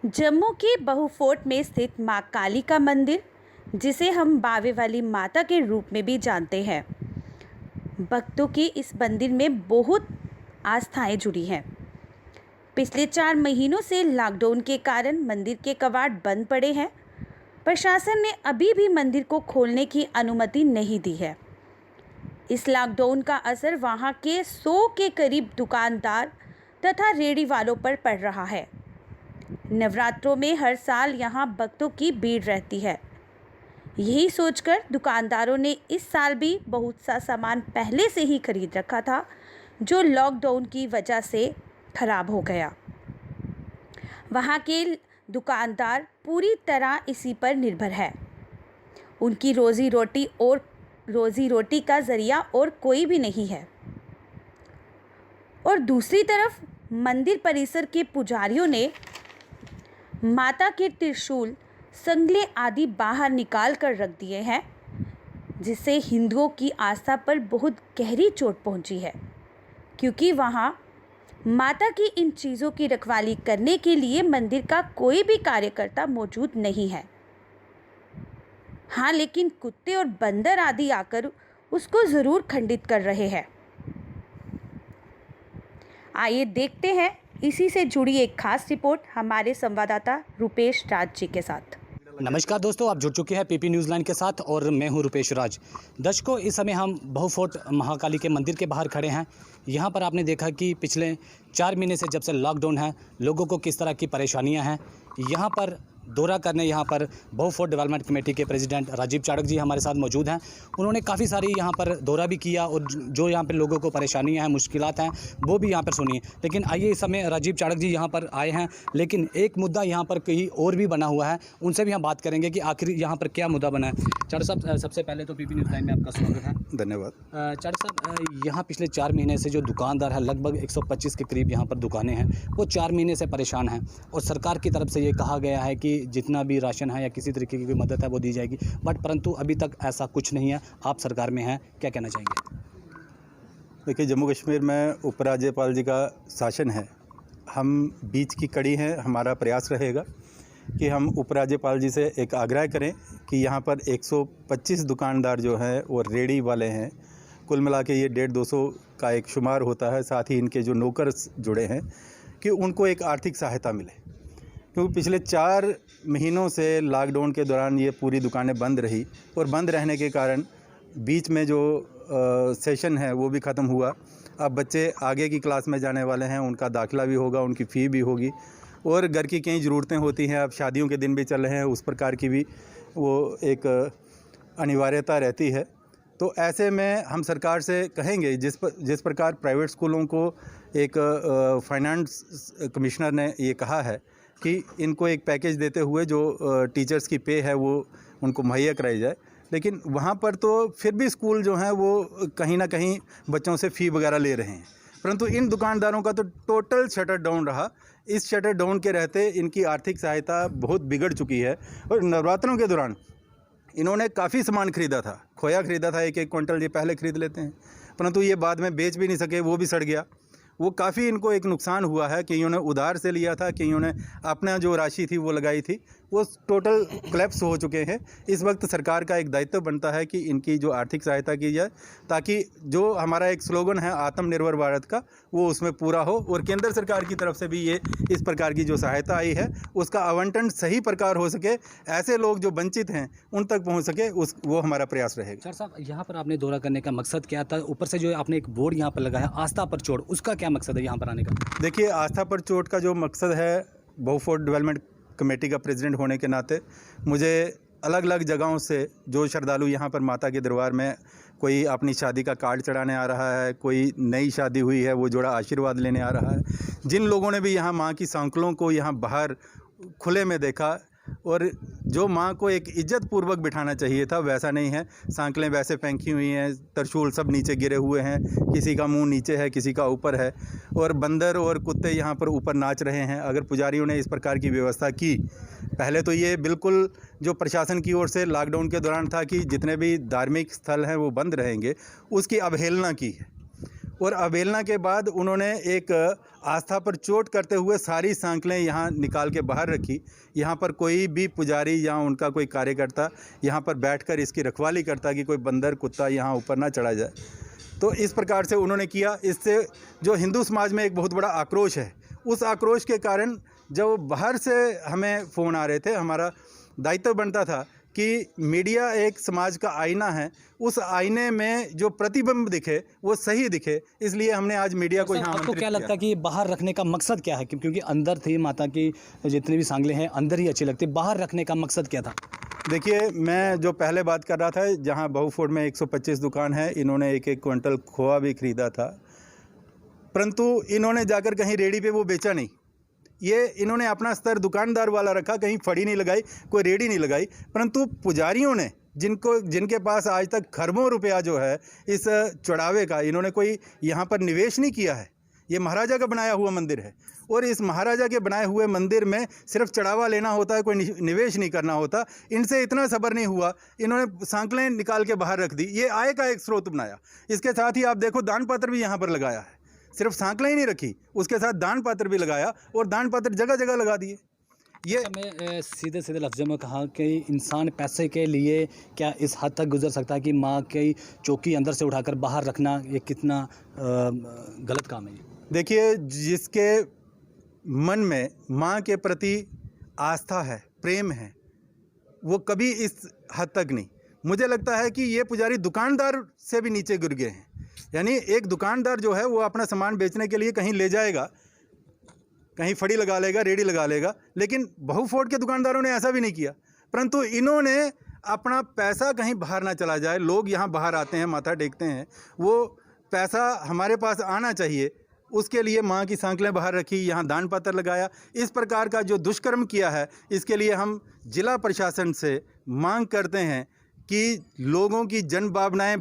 जम्मू के बहु फोर्ट में स्थित मां काली का मंदिर, जिसे हम बावे वाली माता के रूप में भी जानते हैं, भक्तों की इस मंदिर में बहुत आस्थाएं जुड़ी हैं। पिछले 4 महीनों से लॉकडाउन के कारण मंदिर के कवाट बंद पड़े हैं। प्रशासन ने अभी भी मंदिर को खोलने की अनुमति नहीं दी है। इस लॉकडाउन का असर वहां के 100 के करीब दुकानदार तथा रेहड़ी वालों पर पड़ रहा है। नवरात्रों में हर साल यहां भक्तों की भीड़ रहती है। यही सोचकर दुकानदारों ने इस साल भी बहुत सा सामान पहले से ही खरीद रखा था, जो लॉकडाउन की वजह से खराब हो गया। वहां के दुकानदार पूरी तरह इसी पर निर्भर है। उनकी रोजी रोटी का जरिया और कोई भी नहीं है। और दूसरी तरफ मंदिर परिसर के पुजारियों ने माता के त्रिशूल, संगले आदि बाहर निकाल कर रख दिए हैं, जिससे हिंदुओं की आस्था पर बहुत गहरी चोट पहुंची है, क्योंकि वहां माता की इन चीज़ों की रखवाली करने के लिए मंदिर का कोई भी कार्यकर्ता मौजूद नहीं है। हाँ, लेकिन कुत्ते और बंदर आदि आकर उसको ज़रूर खंडित कर रहे हैं। आइए देखते हैं इसी से जुड़ी एक खास रिपोर्ट हमारे संवाददाता रुपेश राज जी के साथ। नमस्कार दोस्तों, आप जुड़ चुके हैं पीपी न्यूज़ लाइन के साथ और मैं हूं रुपेश राज। दर्शकों, इस समय हम बहु फोर्ट महाकाली के मंदिर के बाहर खड़े हैं। यहां पर आपने देखा कि पिछले 4 महीने से जब से लॉकडाउन है, लोगों को किस तरह की परेशानियां हैं। यहां पर दौरा करने यहाँ पर बहु फोर्ट डेवलपमेंट कमेटी के प्रेसिडेंट राजीव चाड़क जी हमारे साथ मौजूद हैं। उन्होंने काफ़ी सारी यहाँ पर दौरा भी किया और जो यहाँ पर लोगों को परेशानियाँ हैं, मुश्किलात हैं, वो भी यहाँ पर सुनी। लेकिन आइए, इस समय राजीव चाड़क जी यहाँ पर आए हैं, लेकिन एक मुद्दा यहाँ पर कहीं और भी बना हुआ है। उनसे भी हम बात करेंगे कि आखिर यहाँ पर क्या मुद्दा बना है। चाड़क साहब, सबसे पहले तो पीपी न्यूज़ लाइन में आपका स्वागत है। धन्यवाद। चाड़क साहब, यहाँ पिछले 4 महीने से जो दुकानदार है, लगभग 125 के करीब यहाँ पर दुकानें हैं, वो 4 महीने से परेशान हैं और सरकार की तरफ से ये कहा गया है कि जितना भी राशन है या किसी तरीके की कोई मदद है वो दी जाएगी, बट परंतु अभी तक ऐसा कुछ नहीं है। आप सरकार में हैं, क्या कहना चाहेंगे? देखिए, जम्मू कश्मीर में उपराज्यपाल जी का शासन है। हम बीच की कड़ी हैं। हमारा प्रयास रहेगा कि हम उपराज्यपाल जी से एक आग्रह करें कि यहाँ पर 125 दुकानदार जो हैं वो रेहड़ी वाले हैं। कुल मिला के ये 150-200 का एक शुमार होता है। साथ ही इनके जो नौकर जुड़े हैं कि उनको एक आर्थिक सहायता मिले, क्योंकि पिछले 4 महीनों से लॉकडाउन के दौरान ये पूरी दुकानें बंद रही और बंद रहने के कारण बीच में जो सेशन है वो भी ख़त्म हुआ। अब बच्चे आगे की क्लास में जाने वाले हैं, उनका दाखिला भी होगा, उनकी फ़ी भी होगी और घर की कई ज़रूरतें होती हैं। अब शादियों के दिन भी चल रहे हैं, उस प्रकार की भी वो एक अनिवार्यता रहती है। तो ऐसे में हम सरकार से कहेंगे, जिस प्रकार प्राइवेट स्कूलों को एक फाइनेंस कमिश्नर ने ये कहा है कि इनको एक पैकेज देते हुए जो टीचर्स की पे है वो उनको मुहैया कराई जाए, लेकिन वहाँ पर तो फिर भी स्कूल जो हैं वो कहीं ना कहीं बच्चों से फ़ी वगैरह ले रहे हैं। परंतु इन दुकानदारों का तो टोटल शटर डाउन रहा। इस शटर डाउन के रहते इनकी आर्थिक सहायता बहुत बिगड़ चुकी है। और नवरात्रों के दौरान इन्होंने काफ़ी सामान ख़रीदा था, खोया ख़रीदा था, 1-1 क्विंटल ये पहले ख़रीद लेते हैं, परंतु ये बाद में बेच भी नहीं सके, वो भी सड़ गया। वो काफ़ी इनको एक नुकसान हुआ है कि इन्होंने उधार से लिया था, कि इन्होंने अपना जो राशि थी वो लगाई थी, वो टोटल क्लैप्स हो चुके हैं। इस वक्त सरकार का एक दायित्व बनता है कि इनकी जो आर्थिक सहायता की जाए, ताकि जो हमारा एक स्लोगन है आत्मनिर्भर भारत का, वो उसमें पूरा हो। और केंद्र सरकार की तरफ से भी ये इस प्रकार की जो सहायता आई है उसका आवंटन सही प्रकार हो सके, ऐसे लोग जो वंचित हैं उन तक पहुँच सके, वो हमारा प्रयास रहेगा। सर साहब, यहाँ पर आपने दौरा करने का मकसद क्या था? ऊपर से जो आपने एक बोर्ड यहाँ पर लगाया, आस्था पर चोट, उसका क्या मकसद है यहाँ पर आने का? देखिए, आस्था पर चोट का जो मकसद है, बहु फोर्ट डेवलपमेंट कमेटी का प्रेसिडेंट होने के नाते मुझे अलग अलग जगहों से जो श्रद्धालु यहाँ पर माता के दरबार में, कोई अपनी शादी का कार्ड चढ़ाने आ रहा है, कोई नई शादी हुई है वो जोड़ा आशीर्वाद लेने आ रहा है, जिन लोगों ने भी यहाँ माँ की सांकलों को यहाँ बाहर खुले में देखा और जो माँ को एक इज्जत पूर्वक बिठाना चाहिए था वैसा नहीं है। सांकलें वैसे फेंकी हुई हैं, त्रिशूल सब नीचे गिरे हुए हैं, किसी का मुंह नीचे है, किसी का ऊपर है, और बंदर और कुत्ते यहाँ पर ऊपर नाच रहे हैं। अगर पुजारियों ने इस प्रकार की व्यवस्था की, पहले तो ये बिल्कुल जो प्रशासन की ओर से लॉकडाउन के दौरान था कि जितने भी धार्मिक स्थल हैं वो बंद रहेंगे, उसकी अवहेलना की है। और अवहेलना के बाद उन्होंने एक आस्था पर चोट करते हुए सारी सांकलें यहाँ निकाल के बाहर रखी। यहाँ पर कोई भी पुजारी या उनका कोई कार्यकर्ता यहाँ पर बैठकर इसकी रखवाली करता कि कोई बंदर कुत्ता यहाँ ऊपर ना चढ़ा जाए। तो इस प्रकार से उन्होंने किया। इससे जो हिंदू समाज में एक बहुत बड़ा आक्रोश है, उस आक्रोश के कारण जब बाहर से हमें फ़ोन आ रहे थे, हमारा दायित्व बनता था कि मीडिया एक समाज का आईना है, उस आईने में जो प्रतिबिंब दिखे वो सही दिखे, इसलिए हमने आज मीडिया को यहाँ आपको क्या लगता है कि बाहर रखने का मकसद क्या है? क्योंकि अंदर थी माता की जितनी भी सांगलें हैं अंदर ही अच्छी लगती, बाहर रखने का मकसद क्या था? देखिए, मैं जो पहले बात कर रहा था, जहाँ बहु फोर्ट में 125 दुकान है, इन्होंने एक एक क्विंटल खोआ भी खरीदा था, परंतु इन्होंने जाकर कहीं रेडी पे वो बेचा नहीं। ये इन्होंने अपना स्तर दुकानदार वाला रखा, कहीं फड़ी नहीं लगाई, कोई रेडी नहीं लगाई। परंतु पुजारियों ने जिनके पास आज तक खरबों रुपया जो है इस चढ़ावे का, इन्होंने कोई यहाँ पर निवेश नहीं किया है। ये महाराजा का बनाया हुआ मंदिर है और इस महाराजा के बनाए हुए मंदिर में सिर्फ चढ़ावा लेना होता है, कोई निवेश नहीं करना होता। इनसे इतना सब्र नहीं हुआ, इन्होंने सांकलें निकाल के बाहर रख दी, ये आय का एक स्रोत बनाया। इसके साथ ही आप देखो दान पत्र भी यहाँ पर लगाया है, सिर्फ सांकलें ही नहीं रखी, उसके साथ दान पत्र भी लगाया और दान पत्र जगह जगह लगा दिए। ये मैं सीधे सीधे लफ्ज़ों में कहा कि इंसान पैसे के लिए क्या इस हद तक गुजर सकता है कि माँ की चौकी अंदर से उठाकर बाहर रखना, ये कितना गलत काम है? देखिए, जिसके मन में माँ के प्रति आस्था है, प्रेम है, वो कभी इस हद तक नहीं। मुझे लगता है कि ये पुजारी दुकानदार से भी नीचे गिर गए हैं। यानी एक दुकानदार जो है वो अपना सामान बेचने के लिए कहीं ले जाएगा, कहीं फड़ी लगा लेगा, रेडी लगा लेगा, लेकिन बहु फोर्ट के दुकानदारों ने ऐसा भी नहीं किया। परंतु इन्होंने अपना पैसा कहीं बाहर ना चला जाए। लोग यहाँ बाहर आते हैं, माथा टेकते हैं, वो पैसा हमारे पास आना चाहिए, उसके लिए माँ की सांकलें बाहर रखी, यहाँ दान पत्र लगाया। इस प्रकार का जो दुष्कर्म किया है, इसके लिए हम जिला प्रशासन से मांग करते हैं कि लोगों की जन भावनाएँ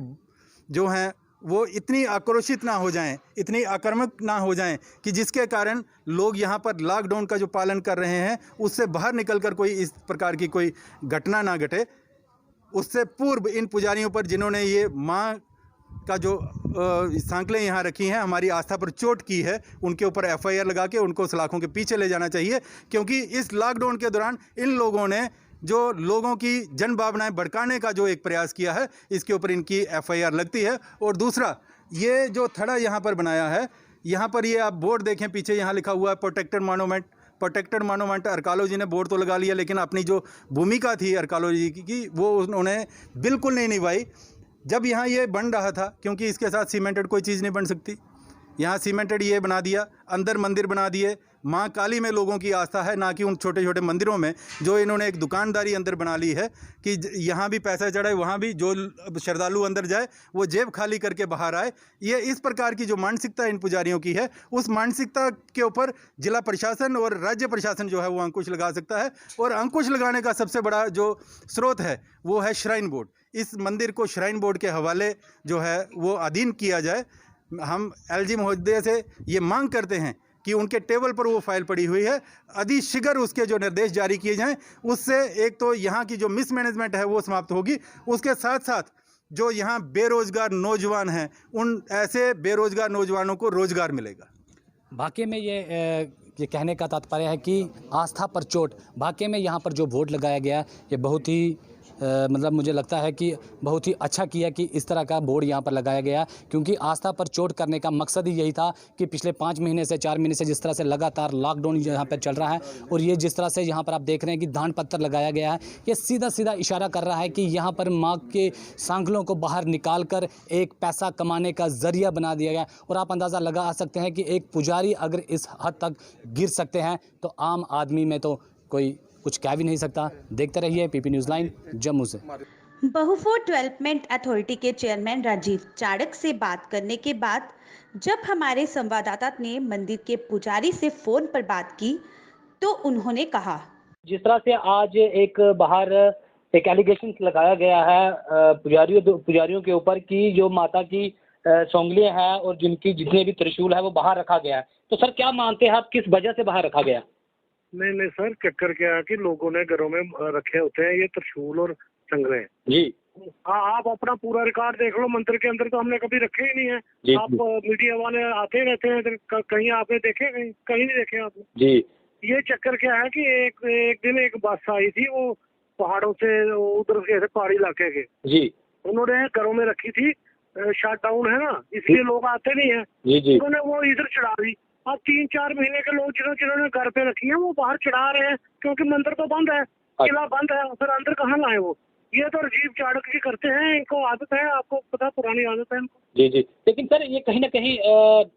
जो हैं वो इतनी आक्रोशित ना हो जाएं, इतनी आक्रामक ना हो जाएं कि जिसके कारण लोग यहाँ पर लॉकडाउन का जो पालन कर रहे हैं उससे बाहर निकलकर कोई इस प्रकार की कोई घटना ना घटे। उससे पूर्व इन पुजारियों पर जिन्होंने ये माँ का जो सांकलें यहाँ रखी हैं, हमारी आस्था पर चोट की है, उनके ऊपर FIR लगा के उनको सलाखों के पीछे ले जाना चाहिए। क्योंकि इस लॉकडाउन के दौरान इन लोगों ने जो लोगों की जन भावनाएं भड़काने का जो एक प्रयास किया है, इसके ऊपर इनकी FIR लगती है। और दूसरा, ये जो थड़ा यहाँ पर बनाया है, यहाँ पर ये आप बोर्ड देखें, पीछे यहाँ लिखा हुआ है प्रोटेक्टेड मोनूमेंट। अर्कालो जी ने बोर्ड तो लगा लिया, लेकिन अपनी जो भूमिका थी अर्कालो जी की वो उन्होंने बिल्कुल नहीं निभाई। जब यहाँ ये बन रहा था, क्योंकि इसके साथ सीमेंटेड कोई चीज़ नहीं बन सकती, यहाँ सीमेंटेड ये बना दिया, अंदर मंदिर बना दिए। माँ काली में लोगों की आस्था है, ना कि उन छोटे छोटे मंदिरों में जो इन्होंने एक दुकानदारी अंदर बना ली है कि यहाँ भी पैसा चढ़ाए, वहाँ भी जो श्रद्धालु अंदर जाए वो जेब खाली करके बाहर आए। ये इस प्रकार की जो मानसिकता इन पुजारियों की है, उस मानसिकता के ऊपर जिला प्रशासन और राज्य प्रशासन जो है वो अंकुश लगा सकता है। और अंकुश लगाने का सबसे बड़ा जो स्रोत है वो है श्राइन बोर्ड। इस मंदिर को श्राइन बोर्ड के हवाले जो है वो अधीन किया जाए। हम LG महोदय से ये मांग करते हैं कि उनके टेबल पर वो फाइल पड़ी हुई है, अतिशीघ्र उसके जो निर्देश जारी किए जाएं। उससे एक तो यहाँ की जो मिसमैनेजमेंट है वो समाप्त होगी, उसके साथ साथ जो यहाँ बेरोजगार नौजवान हैं, उन ऐसे बेरोजगार नौजवानों को रोजगार मिलेगा। वाकई में ये कहने का तात्पर्य है कि आस्था पर चोट, वाकई में यहाँ पर जो वोट लगाया गया ये बहुत ही मतलब मुझे लगता है कि बहुत ही अच्छा किया कि इस तरह का बोर्ड यहाँ पर लगाया गया, क्योंकि आस्था पर चोट करने का मकसद ही यही था कि पिछले 5 महीने से 4 महीने से जिस तरह से लगातार लॉकडाउन यहाँ पर चल रहा है और ये जिस तरह से यहाँ पर आप देख रहे हैं कि दान पत्र लगाया गया है, ये सीधा सीधा इशारा कर रहा है कि यहाँ पर माँ के सांकलों को बाहर निकाल कर एक पैसा कमाने का ज़रिया बना दिया गया। और आप अंदाज़ा लगा सकते हैं कि एक पुजारी अगर इस हद तक गिर सकते हैं तो आम आदमी में तो कोई कुछ कह भी नहीं सकता। देखते रहिए PP न्यूज़ लाइन जम्मू से। बहु फोर्ट डेवलपमेंट अथॉरिटी के चेयरमैन राजीव चाड़क से बात करने के बाद जब हमारे संवाददाता ने मंदिर के पुजारी से फोन पर बात की तो उन्होंने कहा, जिस तरह से आज एक बाहर एक एलिगेशन लगाया गया है पुजारियों के ऊपर कि जो माता की सौंगलियां हैं और जिनकी जितने भी त्रिशूल है वो बाहर रखा गया है, तो सर क्या मानते हैं आप, किस वजह से बाहर रखा गया? नहीं सर, चक्कर क्या है कि लोगों ने घरों में रखे होते हैं ये त्रिशूल और संगलें जी, हाँ, आप अपना पूरा रिकॉर्ड देख लो, मंदिर के अंदर तो हमने कभी रखे ही नहीं है। जी, आप मीडिया वाले आते रहते हैं इधर, कहीं आपने देखे, कहीं कहीं नहीं देखे आपने। जी ये चक्कर क्या है कि एक दिन एक बस आई थी, वो पहाड़ों से उधर के थे, पहाड़ी इलाके के। जी उन्होंने घरों में रखी थी, शट डाउन है ना, इसलिए लोग आते नहीं है। जी जी उन्होंने वो इधर चढ़ा दी। अब 3-4 महीने के लोग जिन्होंने घर पे रखी है वो बाहर चढ़ा रहे हैं, क्योंकि मंदिर तो बंद है, किला बंद है, फिर अंदर कहाँ लाए वो। ये तो राजीव चाणक्य जी करते हैं, इनको आदत है, आपको पता, पुरानी आदत है इनको। जी जी। लेकिन सर ये कहीं ना कहीं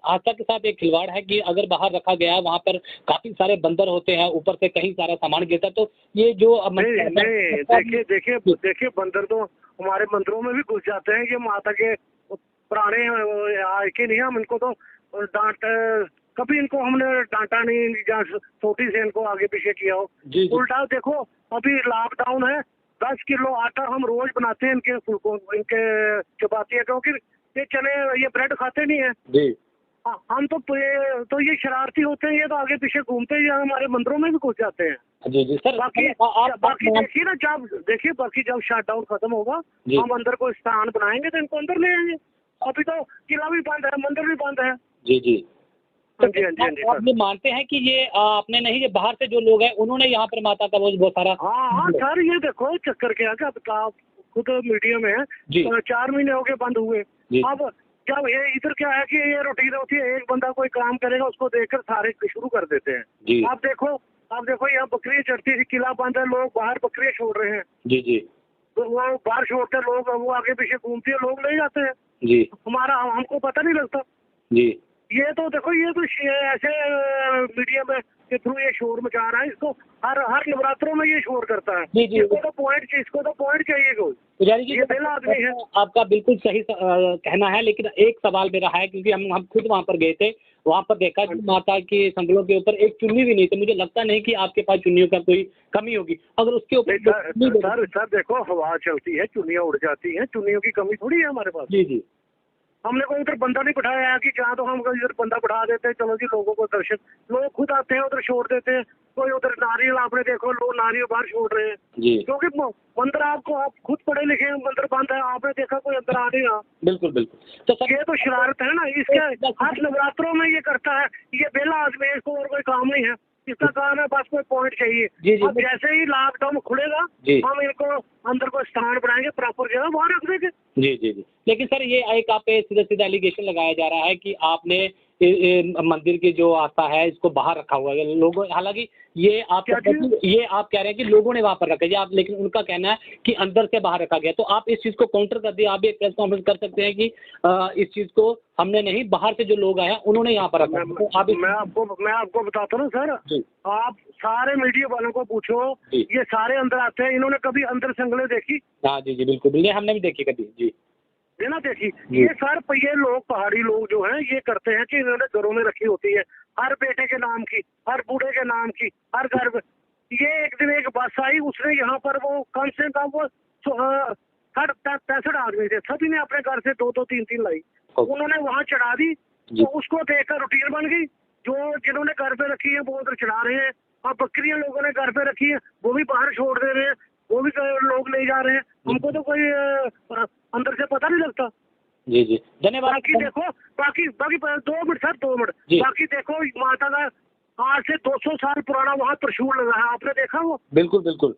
आस्था के साथ एक खिलवाड़ है कि अगर बाहर रखा गया है, वहाँ पर काफी सारे बंदर होते हैं, ऊपर से कहीं सारा सामान गिरता है, तो ये जो नहीं, देखिए बंदर तो हमारे मंदिरों में भी घुस जाते हैं। ये माता के पुराने के नहीं, हम इनको तो डांट, कभी इनको हमने डांटा नहीं, या छोटी से इनको आगे पीछे किया हो। जी जी उल्टा देखो, अभी लॉकडाउन है, 10 किलो आटा हम रोज बनाते हैं इनके फुलकों, इनके चपाती है, क्योंकि ये चने, ये ब्रेड खाते नहीं है। जी हम तो ये शरारती होते हैं, ये तो आगे पीछे घूमते हैं, ये हमारे मंदिरों में भी घुस जाते हैं। जी जी सर, बाकी देखिए ना, जब बाकी जब शटडाउन खत्म होगा, जी। हम अंदर कोई स्थान बनाएंगे तो इनको अंदर ले आएंगे। अभी तो किला भी बंद है, मंदिर भी बंद है। जी जी। हाँ जी, हाँ जी, हाँ जी, आप ये मानते हैं कि ये आपने नहीं, ये बाहर से जो लोग हैं उन्होंने यहाँ पर माता का वो बहुत सारा। हाँ सर, ये देखो चक्कर क्या है, अब आप खुद मीडिया में है, जी। 4 महीने हो गए बंद हुए। जी। अब जब ये इधर क्या है कि ये रूटीन होती है, एक बंदा कोई काम करेगा, उसको देखकर सारे शुरू कर देते हैं। जी आप देखो यहाँ बकरियां चढ़ती थी, किला बंद है, लोग बाहर बकरियां छोड़ रहे हैं। जी जी तो वो बाहर छोड़ते हैं लोग, वो आगे पीछे घूमती है, लोग ले जाते हैं। जी हमको पता नहीं लगता। जी ये तो देखो, ये तो ऐसे मीडिया में के थ्रू ये शोर मचा रहा है, इसको हर नवरात्रों में ये शोर करता है। जी, जी। इसको तो पॉइंट चाहिए कोई। पुजारी जी, ये बेला आदमी है। आपका बिल्कुल सही कहना है, लेकिन एक सवाल मेरा है, क्योंकि हम खुद वहाँ पर गए थे, वहाँ पर देखा कि माता के संगलों के ऊपर एक चुन्नी भी नहीं थी। मुझे लगता नहीं कि आपके पास चुन्नियों का कोई कमी होगी, अगर उसके ऊपर सर देखो, हवा चलती है, चुन्नियां उड़ जाती हैं, चुन्नियों की कमी थोड़ी है हमारे पास। जी जी हमने कोई उधर बंदा नहीं बिठाया है कि जहाँ तो हम इधर बंदा बिठा देते हैं, चलो जी लोगों को दर्शन, लोग खुद आते हैं उधर छोड़ देते हैं। कोई उधर नारियल, आपने देखो लोग नारियल बाहर छोड़ रहे हैं, जी। क्योंकि मंदिर आप खुद पढ़े लिखे हैं, मंदिर बंद है, आपने देखा कोई अंदर आ नहीं रहा। बिल्कुल बिल्कुल। तो सर, ये तो शरारत है ना, इसके हर नवरात्रों में ये करता है। ये बेला आदमी है, इसको और कोई काम नहीं है, इसका काम है बस कोई पॉइंट चाहिए। जी, जी। अब जैसे ही लॉकडाउन खुलेगा, जी। हम इनको अंदर कोई स्थान बनाएंगे, प्रॉपर जगह वहाँ रख देंगे। जी जी जी। लेकिन सर, ये एक आप पे सीधा सीधा एलिगेशन लगाया जा रहा है कि आपने मंदिर की जो आस्था है इसको बाहर रखा हुआ है लोगों, हालांकि ये आप कह रहे हैं कि लोगों ने वहाँ पर रखा है आप, लेकिन उनका कहना है कि अंदर से बाहर रखा गया। तो आप इस चीज़ को काउंटर कर दिए, आप एक प्रेस कॉन्फ्रेंस कर सकते हैं कि इस चीज़ को हमने नहीं, बाहर से जो लोग आए हैं उन्होंने यहाँ पर रखा। तो आप मैं आपको बताता हूँ सर, आप सारे मीडिया वालों को पूछो, ये सारे अंदर आते हैं, इन्होंने कभी अंदर संगले देखी? हाँ जी जी बिल्कुल बिल्कुल, हमने भी देखी कभी। जी ये ना देखी। ये सर ये लोग, पहाड़ी लोग जो हैं, ये करते हैं कि इन्होंने घरों में रखी होती है, हर बेटे के नाम की, हर बूढ़े के नाम की, हर घर में। ये एक दिन एक बस आई, उसने यहाँ पर वो कम से कम वो 65 आदमी थे, सभी ने अपने घर से 2-2 3-3 लाई, उन्होंने वहाँ चढ़ा दी। तो उसको देखकर रूटीन बन गई, जो जिन्होंने घर पे रखी है वो उधर चढ़ा रहे हैं। अब बकरियां लोगों ने घर पे रखी है, वो भी बाहर छोड़ दे रहे हैं, वो भी लोग ले जा रहे हैं। हमको तो कोई अंदर से पता नहीं लगता। जी जी, धन्यवाद। बाकी देखो, बाकी 2 मिनट सर, 2 मिनट। बाकी देखो, माता का आज से 200 साल पुराना वहाँ त्रिशूल लगा है, आपने देखा वो? बिल्कुल बिल्कुल।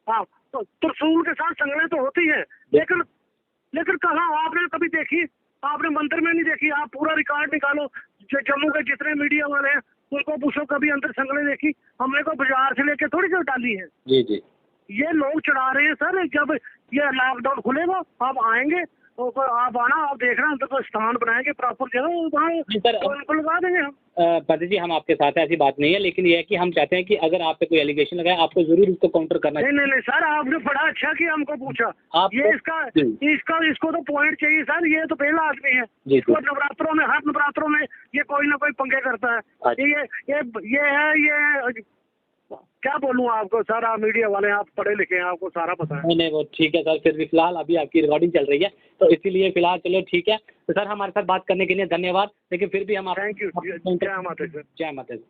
हाँ, तो त्रिशूल के साथ संगलें तो होती है, लेकिन कहाँ आपने कभी देखी? आपने मंदिर में नहीं देखी? आप पूरा रिकॉर्ड निकालो, जम्मू के जितने मीडिया वाले हैं उनको पूछो, कभी अंदर संगलें देखी? हमने को बाजार से लेके थोड़ी जो डाली है। जी जी, ये लोग चढ़ा रहे हैं सर। जब ये लॉकडाउन खुलेगा, आप आएंगे तो आप आना, आप देखना, अंदर तो स्थान बनाएंगे प्रॉपर जगह, वहाँ उनको लगा देंगे हम। पति जी, हम आपके साथ ऐसी बात नहीं है, लेकिन ये है कि हम चाहते हैं कि अगर आप पे कोई एलिगेशन लगाए, आपको जरूर उसको काउंटर करना चाहिए। नहीं सर, आपने बड़ा अच्छा किया, हमको पूछा। ये इसको तो पॉइंट चाहिए सर, ये तो पहला आदमी है। इसको नवरात्रों में, हर नवरात्रों में ये कोई ना कोई पंगे करता है। ये क्या बोलूं आपको, सारा मीडिया वाले, आप पढ़े लिखे हैं, आपको सारा पता है। नहीं वो ठीक है सर, फिर भी फिलहाल अभी आपकी रिकॉर्डिंग चल रही है, तो इसीलिए फिलहाल चलो ठीक है। तो सर, हमारे साथ बात करने के लिए धन्यवाद, लेकिन फिर भी हम थैंक यू। जय माता दी। जय माता दी।